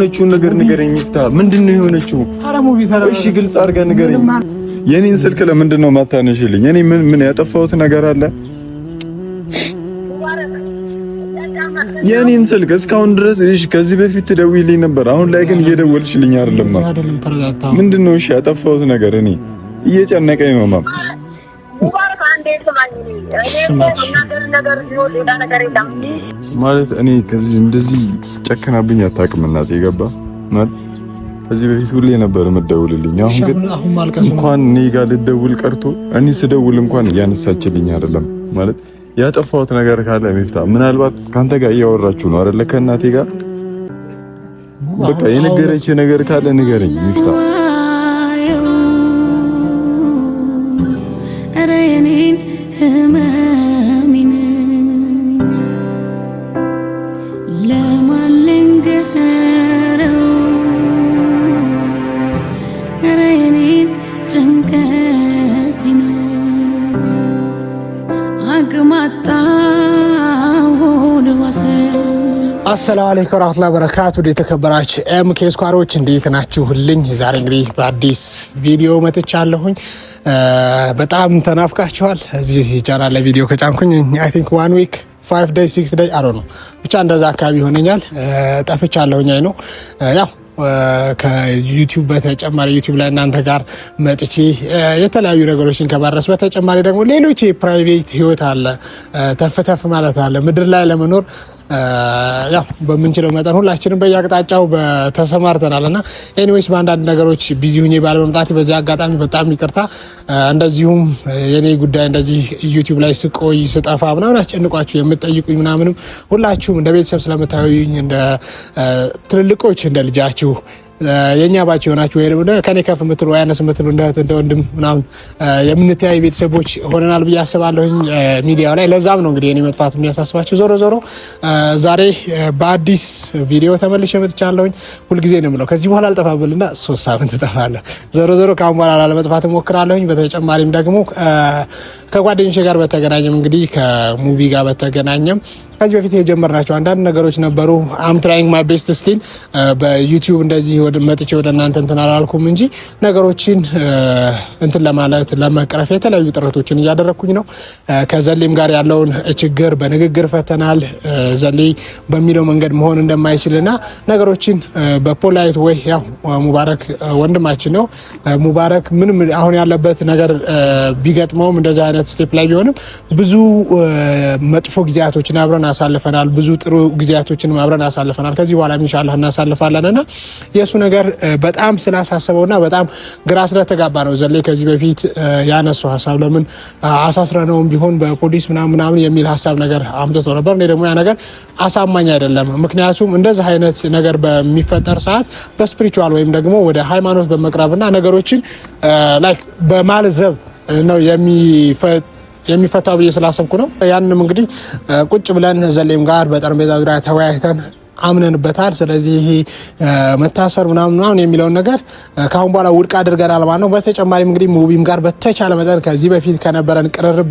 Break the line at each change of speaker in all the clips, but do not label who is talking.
የሆነችውን ነገር ንገረኝ ይፍታ። ምንድነው የሆነችው? እሺ ግልጽ አድርገህ ንገረኝ። የኔን ስልክ ለምንድን ነው ማታነሽልኝ? እኔ ምን ያጠፋሁት ነገር አለ? የኔን ስልክ እስካሁን ድረስ እሺ፣ ከዚህ በፊት ትደውይልኝ ነበር። አሁን ላይ ግን እየደወልሽልኝ አይደለም። ምንድነው እሺ ያጠፋሁት ነገር? እኔ እየጨነቀኝ ነው ማም ማለት እኔ ከዚህ እንደዚህ ጨከናብኝ አታውቅም እናቴ። ገባ ማለት ከዚህ በፊት ሁሌ ነበር የምትደውልልኝ። አሁን ግን እንኳን እኔ ጋር ልደውል ቀርቶ እኔ ስደውል እንኳን እያነሳችልኝ አይደለም። ማለት ያጠፋሁት ነገር ካለ ሚፍታ፣ ምናልባት ካንተ ጋር እያወራችሁ ነው አይደለ? ከእናቴ ጋር በቃ የነገረች ነገር ካለ ንገረኝ ሚፍታ።
አሰላሙ አለይኩም ወራህመቱላሂ ወበረካቱ። የተከበራችሁ ኤምኬ ስኳሮች እንዴት ናችሁልኝ? ዛሬ እንግዲህ በአዲስ ቪዲዮ መጥቻለሁኝ። በጣም ተናፍቃችኋል። እዚህ ቻናል ላይ ቪዲዮ ከጫንኩኝ አይ ቲንክ 1 ዊክ 5 days 6 days አይ ዶንት ኖ ብቻ እንደዛ አካባቢ ሆነኛል። ጠፍቻለሁኝ። አይ ነው ያው ከዩቲዩብ በተጨማሪ ዩቲዩብ ላይ እናንተ ጋር መጥቼ የተለያዩ ነገሮችን ከማድረስ በተጨማሪ ደግሞ ሌሎች የፕራይቬት ህይወት አለ፣ ተፍተፍ ማለት አለ። ምድር ላይ ለመኖር ያው በምንችለው መጠን ሁላችንም በየአቅጣጫው ተሰማርተናል እና ኤኒዌይስ በአንዳንድ ነገሮች ቢዚ ሁኜ ባለመምጣቴ በዚህ አጋጣሚ በጣም ይቅርታ። እንደዚሁም የኔ ጉዳይ እንደዚህ ዩቲዩብ ላይ ስቆይ ስጠፋ ምናምን አስጨንቋችሁ የምትጠይቁኝ ምናምንም ሁላችሁም እንደ ቤተሰብ ስለምታዩኝ እንደ ትልልቆች እንደ ልጃችሁ የኛ ባች ሆናችሁ ወይ ደግሞ ከኔ ከፍ የምትሉ ያነስ የምትሉ እንደ ወንድም ምናምን የምንተያይ ቤተሰቦች ሆነናል ብዬ አስባለሁኝ ሚዲያው ላይ። ለዛም ነው እንግዲህ የኔ መጥፋት የሚያሳስባችሁ። ዞሮ ዛሬ በአዲስ ቪዲዮ ተመልሼ መጥቻለሁኝ። ሁልጊዜ ነው የምለው ከዚህ በኋላ አልጠፋብልና 3 ሳምንት እጠፋለሁ። ዞሮ ካሁን በኋላ ላለመጥፋት እሞክራለሁኝ። በተጨማሪም ደግሞ ከጓደኞቼ ጋር በተገናኘም እንግዲህ ከሙቪ ጋር በተገናኘም ከዚህ በፊት የጀመርናቸው አንዳንድ ነገሮች ነበሩ። አም ትራይንግ ማይ ቤስት ስቲል በዩቲዩብ እንደዚህ መጥቼ ወደ እናንተ እንትን አላልኩም እንጂ ነገሮችን እንትን ለማለት ለመቅረፍ የተለያዩ ጥረቶችን እያደረግኩኝ ነው። ከዘሌም ጋር ያለውን ችግር በንግግር ፈተናል። ዘሌ በሚለው መንገድ መሆን እንደማይችልና ነገሮችን በፖላይት ወይ ያው ሙባረክ ወንድማችን ነው። ሙባረክ ምንም አሁን ያለበት ነገር ቢገጥመውም እንደዛ አይነት ስቴፕ ላይ ቢሆንም ብዙ መጥፎ ጊዜያቶችን አብረን አሳልፈናል። ብዙ ጥሩ ጊዜያቶችን አብረን አሳልፈናል። ከዚህ በኋላ ኢንሻአላህ እናሳልፋለንና የሱ ነገር በጣም ስላሳሰበውና በጣም ግራ ስለተጋባ ነው ዘሌ ከዚህ በፊት ያነሱ ሐሳብ ለምን አሳስረነውም ቢሆን በፖሊስ ምናምን የሚል ሐሳብ ነገር አምጥቶ ነበር። እኔ ደግሞ ያ ነገር አሳማኝ አይደለም። ምክንያቱም እንደዚህ አይነት ነገር በሚፈጠር ሰዓት በስፒሪቹዋል ወይም ደግሞ ወደ ሃይማኖት በመቅረብና ነገሮችን ላይክ በማልዘብ ነው የሚፈታው ብዬ ስላሰብኩ ነው። ያንንም እንግዲህ ቁጭ ብለን ዘሌም ጋር በጠረጴዛ ዙሪያ ተወያይተን አምነንበታል። ስለዚህ ይሄ መታሰር ምናምን የሚለውን ነገር ካሁን በኋላ ውድቅ አድርገናል ማለት ነው። በተጨማሪም እንግዲህ ሙቪም ጋር በተቻለ መጠን ከዚህ በፊት ከነበረን ቅርርብ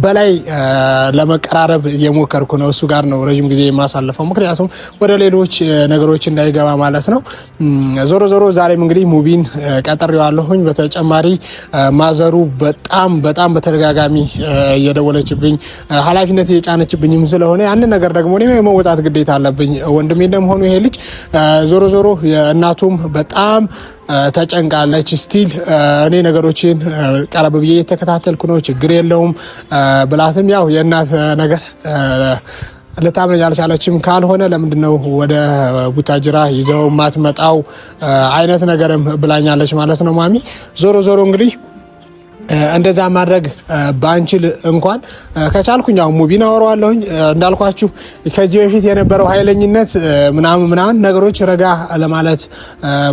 በላይ ለመቀራረብ እየሞከርኩ ነው። እሱ ጋር ነው ረጅም ጊዜ የማሳልፈው፣ ምክንያቱም ወደ ሌሎች ነገሮች እንዳይገባ ማለት ነው። ዞሮ ዛሬም እንግዲህ ሙቪን ቀጥሬዋለሁኝ። በተጨማሪ ማዘሩ በጣም በተደጋጋሚ እየደወለችብኝ ኃላፊነት እየጫነችብኝም ስለሆነ ያንን ነገር ደግሞ እኔ መወጣት ግዴታ አለብኝ። ወንድሜ እንደምሆኑ ይሄ ልጅ ዞሮ የእናቱም በጣም ተጨንቃለች። ስቲል እኔ ነገሮችን ቀረብ ብዬ የተከታተልኩ ነው። ችግር የለውም ብላትም ያው የእናት ነገር ልታምነኝ አልቻለችም። ካልሆነ ለምንድነው ወደ ቡታጅራ ይዘው ማትመጣው አይነት ነገርም ብላኛለች ማለት ነው ማሚ። ዞሮ እንግዲህ እንደዛ ማድረግ ባንችል እንኳን ከቻልኩኝ ያው ሙቪን አወራዋለሁኝ። እንዳልኳችሁ ከዚህ በፊት የነበረው ኃይለኝነት ምናምን ነገሮች ረጋ ለማለት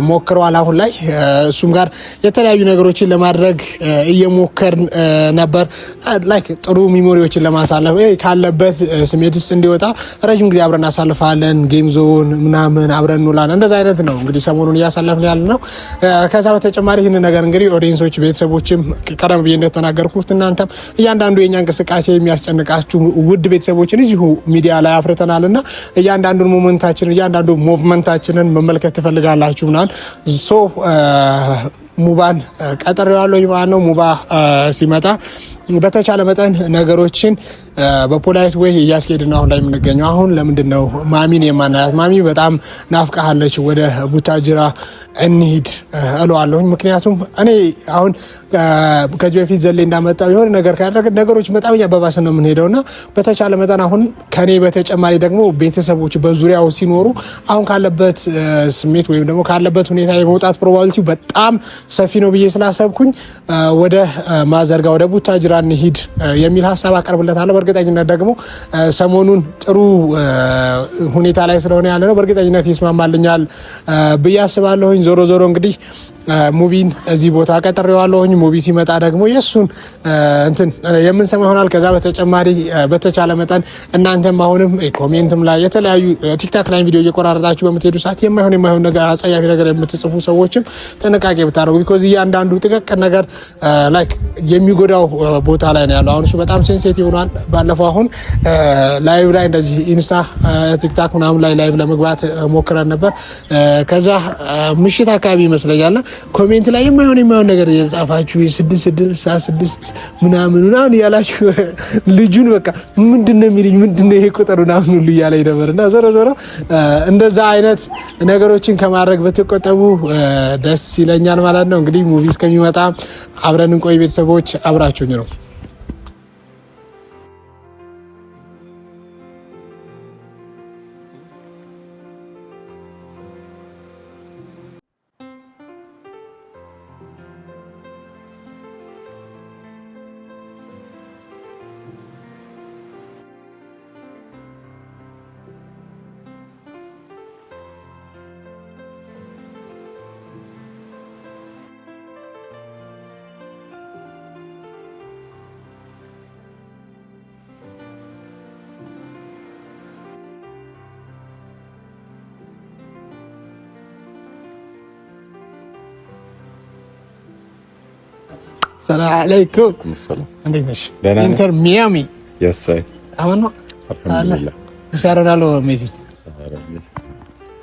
ሞክረዋል። አሁን ላይ እሱም ጋር የተለያዩ ነገሮችን ለማድረግ እየሞከርን ነበር። ላይክ ጥሩ ሚሞሪዎችን ለማሳለፍ ካለበት ስሜት ውስጥ እንዲወጣ ረጅም ጊዜ አብረን አሳልፋለን። ጌም ዞን ምናምን አብረን እንውላለን። እንደዛ አይነት ነው እንግዲህ ሰሞኑን እያሳለፍን ያለ ነው። ከዛ በተጨማሪ ይህን ነገር እንግዲህ ኦዲየንሶች ቤተሰቦችም ቀደም ብዬ እንደተናገርኩት እናንተም እያንዳንዱ የኛ እንቅስቃሴ የሚያስጨንቃችሁ ውድ ቤተሰቦችን እዚሁ ሚዲያ ላይ አፍርተናልና እያንዳንዱን ሙቭመንታችንን መመልከት ትፈልጋላችሁ ምናምን ሙባን ቀጠሬዋለሁ ማለት ነው። ሙባ ሲመጣ በተቻለ መጠን ነገሮችን በፖላይት ወይ እያስኬድን አሁን ላይ የምንገኘው። አሁን ለምንድነው ማሚን የማናያት? ማሚ በጣም ናፍቃለች። ወደ ቡታጅራ እንሂድ እለዋለሁኝ። ምክንያቱም እኔ አሁን ከዚህ በፊት ዘሌ እንዳመጣው የሆነ ነገር ካደረገ ነገሮች በጣም እያባባሰ ነው የምንሄደውና በተቻለ መጠን አሁን ከኔ በተጨማሪ ደግሞ ቤተሰቦች በዙሪያው ሲኖሩ አሁን ካለበት ስሜት ወይም ደግሞ ካለበት ሁኔታ የመውጣት ፕሮባቢሊቲው በጣም ሰፊ ነው ብዬ ስላሰብኩኝ ወደ ማዘርጋ ወደ ቡታጅራ እንሂድ የሚል ሀሳብ አቀርብለታለሁ። በእርግጠኝነት ደግሞ ሰሞኑን ጥሩ ሁኔታ ላይ ስለሆነ ያለ ነው። በእርግጠኝነት ይስማማልኛል ብዬ አስባለሁኝ። ዞሮ ዞሮ እንግዲህ ሙቢን እዚህ ቦታ ቀጥሬዋለሁኝ። ሙቢ ሲመጣ ደግሞ የሱን እንትን የምንሰማ ይሆናል። ከዛ በተጨማሪ በተቻለ መጠን እናንተም አሁንም ኮሜንትም ላይ የተለያዩ ቲክታክ ላይ ቪዲዮ እየቆራረጣችሁ በምትሄዱ ሰዓት የማይሆን ነገር አጸያፊ ነገር የምትጽፉ ሰዎችም ጥንቃቄ ብታደርጉ ቢኮዝ እያንዳንዱ ጥቅቅን ነገር ላይክ የሚጎዳው ቦታ ላይ ነው ያለው። አሁን እሱ በጣም ሴንሲቲቭ ሆኗል። ባለፈው አሁን ላይቭ ላይ እንደዚህ ኢንስታ ቲክታክ ምናምን ላይ ላይቭ ለመግባት ሞክረን ነበር። ከዛ ምሽት አካባቢ ይመስለኛል ኮሜንት ላይ የማይሆን ነገር እየጻፋችሁ 6 ምናምን እያላችሁ ልጁን በቃ ምንድነው የሚልኝ ምንድነው ይሄ ቁጥር ምናምን ሁሉ እያለኝ ነበርና ዞሮ እንደዛ አይነት ነገሮችን ከማድረግ በተቆጠቡ ደስ ይለኛል ማለት ነው። እንግዲህ ሙቪ እስከሚመጣ አብረን እንቆይ ቤተሰቦች፣ አብራችሁኝ ነው። ሰላም አለይኩም። እንዴት ነሽ? ኢንተር ሚያሚ
ያሳይ
አማን አለ ሰራራሎ ሜሲ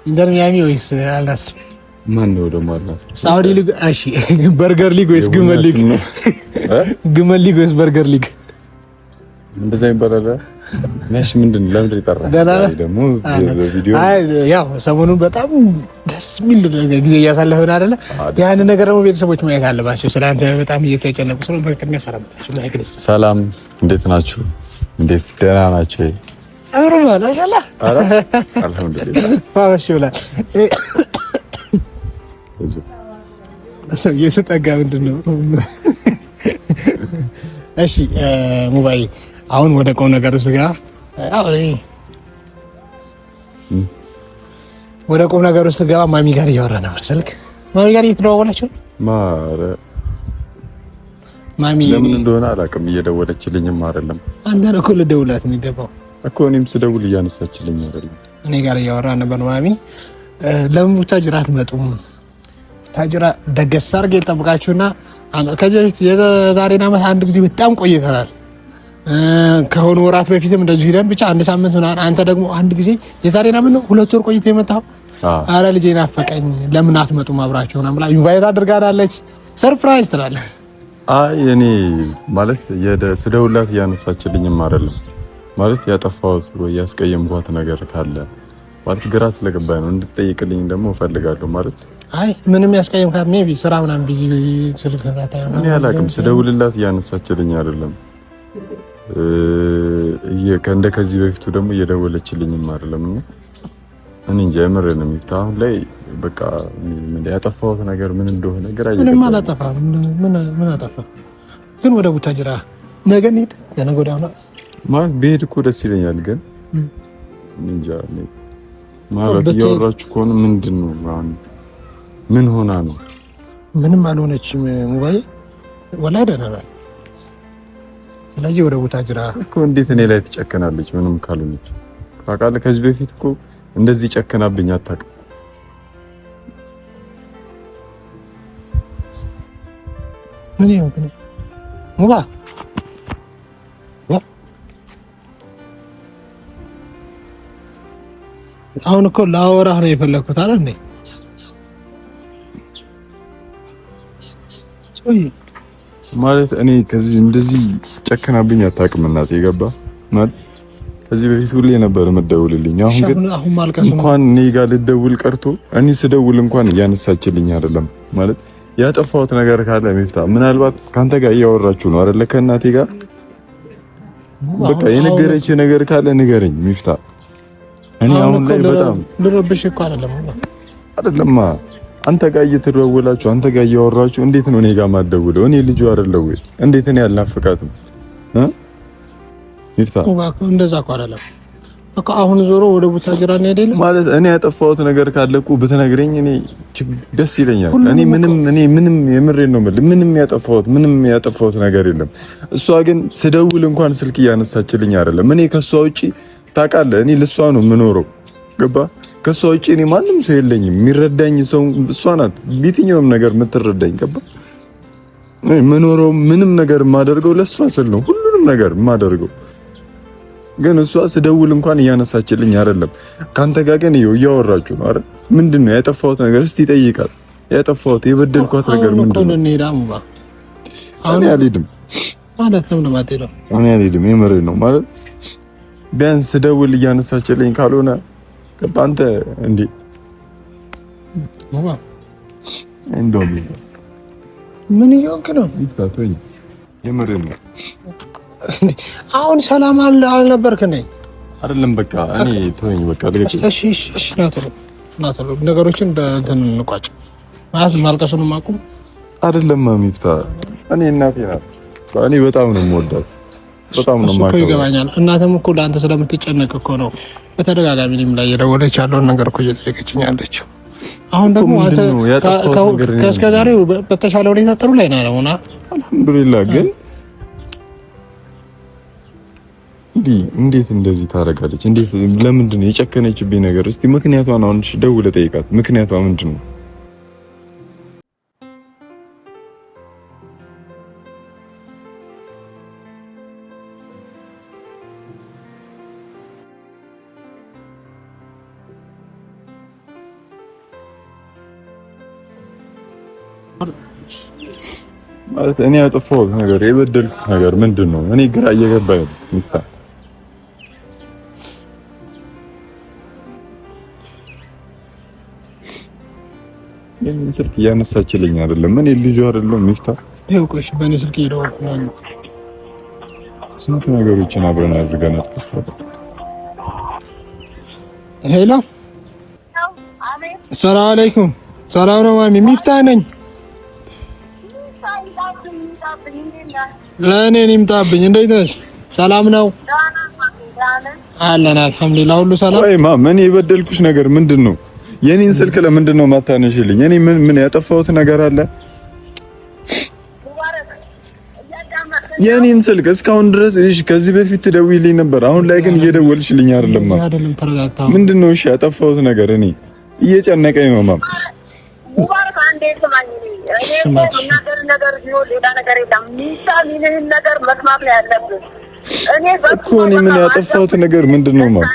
ኢንተር ሚያሚ ወይስ አልናስር?
ማን ነው ደግሞ አልናስር?
ሳውዲ ሊግ። እሺ በርገር ሊግ ወይስ ግመል ሊግ? ግመል ሊግ ወይስ በርገር ሊግ?
እንደዛ ይባላል። ነሽ ምንድን ለምን ይጠራል? ደግሞ በቪዲዮ
ያው ሰሞኑን በጣም ደስ የሚል ጊዜ እያሳለፍን አይደለ? ያን ነገር ደግሞ ቤተሰቦች ማየት አለባቸው። ስለአንተ በጣም እየተጨነቁ ስለሆነ በቅድሚያ ሰላም፣ እንዴት ናችሁ? እንዴት ደህና ናችሁ? አረማላ ያላ አልሐምዱሊላህ ማሻአላ። እሱ የሰጠጋ ምንድነው? እሺ ሙባይ አሁን ወደ ቆም ነገሩ ስጋ ወደ ቁም ነገሩ ስገባ ማሚ ጋር እያወራ ነበር ስልክ። ማሚ ጋር እየተደዋወላችሁ ማሚ
ለምን እንደሆነ አላውቅም። እየደወለችልኝም አይደለም።
አንተ ነው እኮ ልደውላት የሚገባው
እኮ። እኔም ስደውል እያነሳችልኝ አይደለም።
እኔ ጋር እያወራ ነበር ማሚ። ለምን ቡታጅራ አትመጡም? ቡታጅራ ደገስ አድርጌ ጠብቃችሁና ከዚህ በፊት የዛሬን ዓመት አንድ ጊዜ በጣም ቆይተናል። ከሆነ ወራት በፊትም እንደዚህ ሄደን ብቻ አንድ ሳምንት ምናምን። አንተ ደግሞ አንድ ጊዜ የዛሬን ዓመት ነው 2 ወር ቆይተህ የመጣው። አረ ልጄ ናፈቀኝ ለምን አትመጡም አብራችሁ ነው ብላ ኢንቫይት አድርጋናለች። ሰርፕራይዝ ትላለህ።
አይ እኔ ማለት ስደውላት እያነሳችልኝም አይደለም ማለት ያጠፋሁት ወይ ያስቀየምኳት ነገር ካለ ማለት ግራ ስለገባኝ ነው እንድትጠይቅልኝ ደግሞ እፈልጋለሁ ማለት።
አይ ምንም ያስቀየምካት ሜቢ ስራ ምናምን ቢዚ ስልክ ታታየው ነው።
እኔ አላውቅም። ስደውልላት እያነሳችልኝ አይደለም። ከእንደ ከዚህ በፊቱ ደግሞ እየደወለችልኝም አይደለም። እኔ እንጃ የምሬን ነው የሚፍታ። አሁን ላይ በቃ ያጠፋሁት ነገር ምን እንደሆነ ግራ ይገባል። ምንም አላጠፋም። ምን አጠፋ? ግን ወደ ቡታጅራ ነገ እንሂድ። ለነገ ወዲያ ነው ማለት ብሄድ እኮ ደስ ይለኛል። ግን እንጃ ማለት እያወራችሁ ከሆነ ምንድን ነው ምን ሆና ነው? ምንም አልሆነችም። ሙባይ ወላሂ ደህና ናት። ስለዚህ ወደ ቡታጅራ እኮ እንዴት እኔ ላይ ትጨከናለች? ምንም ካልሆነች ታውቃለህ። ከዚህ በፊት እኮ እንደዚህ ጨከናብኝ አታውቅም። ምን ይሆን ግን
ሙባ አሁን እኮ ላወራህ ነው የፈለኩት አይደል እንዴ?
ማለት እኔ ከዚህ እንደዚህ ጨከናብኝ አታውቅም እናቴ ገባ ማለት ከዚህ በፊት ሁሌ ነበር የምትደውልልኝ። አሁን ግን እንኳን እኔ ጋር ልደውል ቀርቶ እኔ ስደውል እንኳን እያነሳችልኝ አይደለም። ማለት ያጠፋሁት ነገር ካለ ሚፍታ ምናልባት ካንተ ጋር እያወራችሁ ነው አይደለ? ከእናቴ ጋር በቃ የነገረች ነገር ካለ ንገረኝ ሚፍታ። እኔ አሁን ላይ በጣም
ልረብሽ እኮ
አይደለማ አንተ ጋር እየተደዋወላችሁ አንተ ጋር እያወራችሁ እንዴት ነው እኔ ጋር ማደውለው? እኔ ልጁ አይደለው ወይ? እንዴት እኔ አልናፍቃትም ሚፍታ?
እንደዛ እኮ አይደለም እኮ አሁን ዞሮ ወደ ቡታጅራ ነው አይደል?
ማለት እኔ ያጠፋሁት ነገር ካለ እኮ ብትነግረኝ እኔ ደስ ይለኛል። እኔ ምንም የምሬን ነው የምልህ ምንም ያጠፋሁት ነገር የለም። እሷ ግን ስደውል እንኳን ስልክ እያነሳችልኝ አይደለም። እኔ ከሷ ውጪ ታውቃለህ፣ እኔ ለሷ ነው የምኖረው ገባ? ከሷ ውጪ እኔ ማንም ሰው የለኝም። የሚረዳኝ ሰው እሷ ናት። በየትኛውም ነገር የምትረዳኝ ገባ? የምኖረው ምንም ነገር የማደርገው ለሷ ስል ነው ሁሉንም ነገር የማደርገው። ግን እሷ ስደውል እንኳን እያነሳችልኝ አይደለም። ካንተ ጋር ግን እያወራችሁ ነው አይደል? ምንድነው ያጠፋሁት ነገር? እስቲ ጠይቃት። ያጠፋሁት የበደልኳት ነገር ምንድነው? እኔ አልሄድም
ማለት ነው ለማጥለው
እኔ አልሄድም። የምሬን ነው ማለት ቢያንስ ስደውል እያነሳችልኝ ካልሆነ አንተ እንዴ እንደውም
ምን እየሆንክ ነው?
ይታቶኝ የምሬን ነው።
አሁን ሰላም አልነበርክ ነኝ
አይደለም? በቃ እኔ ተወኝ በቃ ልገጭ።
እሺ ናተሎ ነገሮችን በእንትን እንቋጭ። ማለት ማልቀሱን ማቁም
አይደለም ሚፍታ። እኔ እናቴ ናት። እኔ በጣም ነው የምወዳት፣ በጣም ነው የማውቀው።
ይገባኛል። እናትም እኮ ለአንተ ስለምትጨነቅ እኮ ነው በተደጋጋሚ እኔም ላይ የደወለች ያለውን ነገር እኮ እየጠየቀችኝ ያለችው። አሁን ደግሞ አንተ ከእስከዛሬው በተሻለ ሁኔታ ጥሩ ላይ ነው ያለውና
አልሐምዱሊላህ። ግን እንዴት እንደዚህ ታደርጋለች? እንዴት ለምንድን ነው የጨከነችብኝ ነገር? እስቲ ምክንያቷን አሁን ደውለህ ጠይቃት። ምክንያቷ ምንድን ነው? ማለት እኔ ያጠፋሁት ነገር የበደልኩት ነገር ምንድን ነው? እኔ ግራ እየገባኝ ነው ሚፍታ። የኔ ስልክ እያነሳችልኝ አይደለም። እኔ ልጁ አይደለም ሚፍታ።
ይኸው ቆይሽ በእኔ ስልክ እየደወልኩ ነው።
ስንት ነገሮችን አብረን አድርገናል።
ሄሎ፣ ሰላም አለይኩም። ሰላም ነው ማሚ? ሚፍታ ነኝ። ለእኔ ይምጣብኝ። እንዴት ነሽ? ሰላም ነው አለን። አልሐምዱሊላህ ሁሉ ሰላም።
ወይ ምን የበደልኩሽ ነገር ምንድን ነው? የኔን ስልክ ለምንድን ነው ማታነሽልኝ? እኔ ምን ያጠፋሁት ነገር አለ? የኔን ስልክ እስካሁን ድረስ እሺ፣ ከዚህ በፊት ትደውይልኝ ነበር። አሁን ላይ ግን እየደወልሽልኝ አይደለም። ምንድን ነው እሺ ያጠፋሁት ነገር? እኔ እየጨነቀኝ ነው ማም። እኮ እኔ ምን ያጠፋሁት ነገር ምንድን ነው ማም?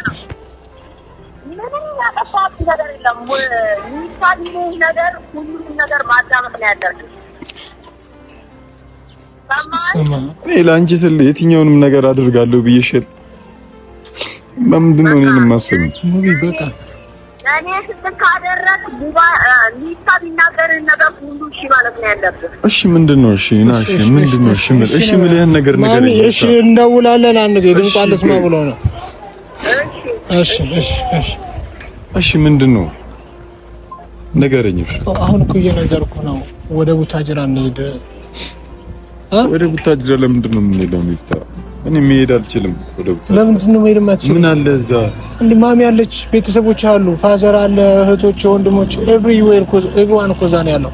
እኔ ለአንቺ ስል የትኛውንም ነገር አድርጋለሁ ብዬሽል። በምንድን ነው እኔን የማስበው?
እኔ ስትካደረክ ሚስታ ቢናገርህን ነገር ሁሉ እሺ ማለት ነው ያለብህ።
እሺ ምንድን ነው? እሺ ና እሺ ምንድን ነው? እሺ ምልህን ነገር ንገረኝ።
እሺ እንደውላለን። አንድ ጊዜ ድምፅ ልስማ ብሎ ነው።
እሺ ምንድን ነው ንገረኝ።
አሁን እኮ እየነገርኩህ ነው። ወደ ቡታጅራ እንሂድ።
ወደ ቡታጅራ ለምንድን ነው የምንሄደው ሚፍታ? እኔ መሄድ አልችልም ወደ ቡታጅራ።
ለምንድን ነው መሄድ የማትችለው?
ምን አለ እዛ?
እንዴ ማሚ አለች፣ ቤተሰቦች አሉ፣ ፋዘር አለ፣ እህቶች፣ ወንድሞች ኤቭሪዌር ኤቭሪዋን እኮ እዛ ነው ያለው።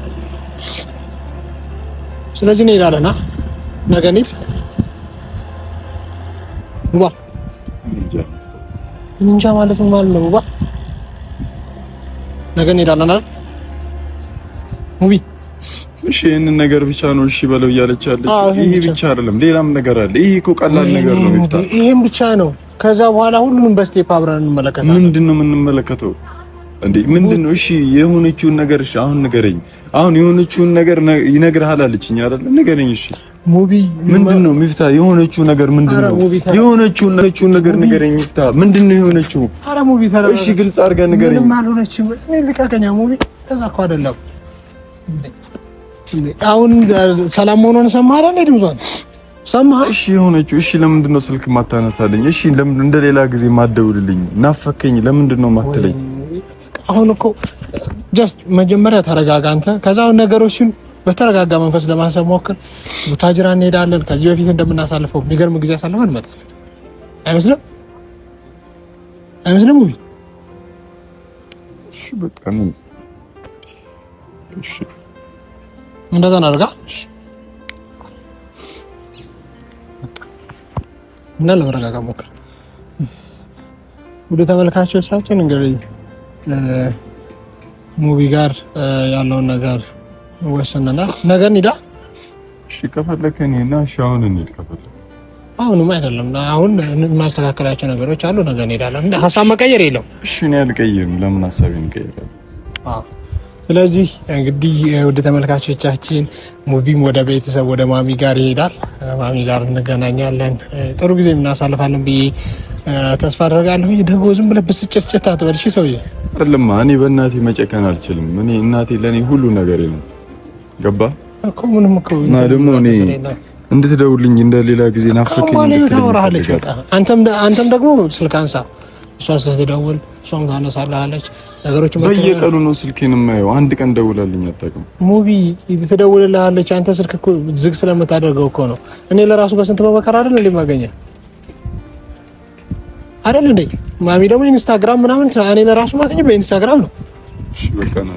ስለዚህ እንሄዳለን። ነገ እንሂድ። ቡባ እንጃ ማለት ምን ማለት ነው? ቡባ ነገ እንሄዳለን አይደል? ሙቢ
እሺ ይሄንን ነገር ብቻ ነው እሺ በለው እያለች ያለች። ይሄ ብቻ አይደለም ሌላም ነገር አለ። ይሄ እኮ ቀላል ነገር ነው ሚፍታ።
ይሄን ብቻ ነው። ከዛ በኋላ ሁሉንም በስቴፕ አብረን እንመለከታለን።
ምንድነው የምንመለከተው እንዴ? ምንድነው? እሺ የሆነችውን ነገር እሺ አሁን ንገረኝ። አሁን የሆነችውን ነገር ይነግርሃል አለችኝ አይደል? ንገረኝ እሺ።
ሙቢ
ምንድነው ሚፍታ? የሆነችው ነገር ምንድነው? የሆነችውን ነገር ንገረኝ ሚፍታ። ምንድነው የሆነችው?
አረ ሙቢ ተረጋጋ።
እሺ ግልጽ አድርገህ ንገረኝ።
ምንም አልሆነችም። እኔ ልቀቀኛ ሙቢ። ከዛ እኮ አይደለም አሁን ሰላም መሆኑን ሰማህ አይደል? ድምጿን ሰማህ?
እሺ የሆነችው እሺ ለምንድን ነው ስልክ ማታነሳልኝ? እሺ ለምን እንደሌላ ጊዜ ማደውልልኝ? ናፈከኝ ለምንድን ነው ማትለኝ?
አሁን እኮ ጀስት መጀመሪያ ተረጋጋ አንተ። ከዛ አሁን ነገሮችን በተረጋጋ መንፈስ ለማሰብ ሞክር። ቡታጅራ እንሄዳለን። ከዚህ በፊት እንደምናሳልፈው የሚገርም ጊዜ አሳልፈን እንመጣለን። አይመስልም? አይመስልም? ሙቢ
እሺ በቃ ነው። እሺ
እንደዛ እናድርጋ። እና ለመረጋጋ ሞክር። ወደ ተመልካቾቻችን እንግዲህ ሙቢ ጋር ያለውን ነገር ወሰነናል። ነገ እንሂዳ።
እሺ ከፈለከኝ እና እሺ አሁን እንሂድ ከፈለክ።
አሁንም አይደለም አሁን የማስተካከላቸው ነገሮች አሉ። ነገ እንሄዳለን። እንደ ሀሳብ መቀየር የለም።
እሺ እኔ አልቀይርም። ለምን ሀሳቤን እቀይራለሁ?
ስለዚህ እንግዲህ ወደ ተመልካቾቻችን ሙቢም ወደ ቤተሰብ ወደ ማሚ ጋር ይሄዳል። ማሚ ጋር እንገናኛለን። ጥሩ ጊዜ እናሳልፋለን ብዬ ተስፋ አደርጋለሁ። ደግሞ ዝም ብለህ ብስጭት አትበል እሺ። ሰውዬ
አይደለም እኔ በእናቴ መጨከን አልችልም። እኔ እናቴ ለኔ ሁሉ ነገር ነው። ገባ እኮ ምንም እኮ እና ደግሞ እኔ እንድትደውልኝ እንደሌላ ጊዜ ናፈከኝ
ታወራለች። በቃ አንተም ደግሞ ስልክ አንሳ። እሷ ስትደውል እሷም ታነሳለች። ነገሮች
በየቀኑ ነው ስልኬን የማየው። አንድ ቀን ደውላልኝ አታውቅም።
ሙቢ ትደውልልሃለች። አንተ ስልክ እኮ ዝግ ስለምታደርገው እኮ ነው። እኔ ለራሱ በስንት መከራ አይደል እንዴ ማገኘህ አይደል እንዴ? ማሚ ደግሞ ኢንስታግራም ምናምን እኔ ለራሱ ማገኘው በኢንስታግራም ነው።
እሺ በቃ ነው።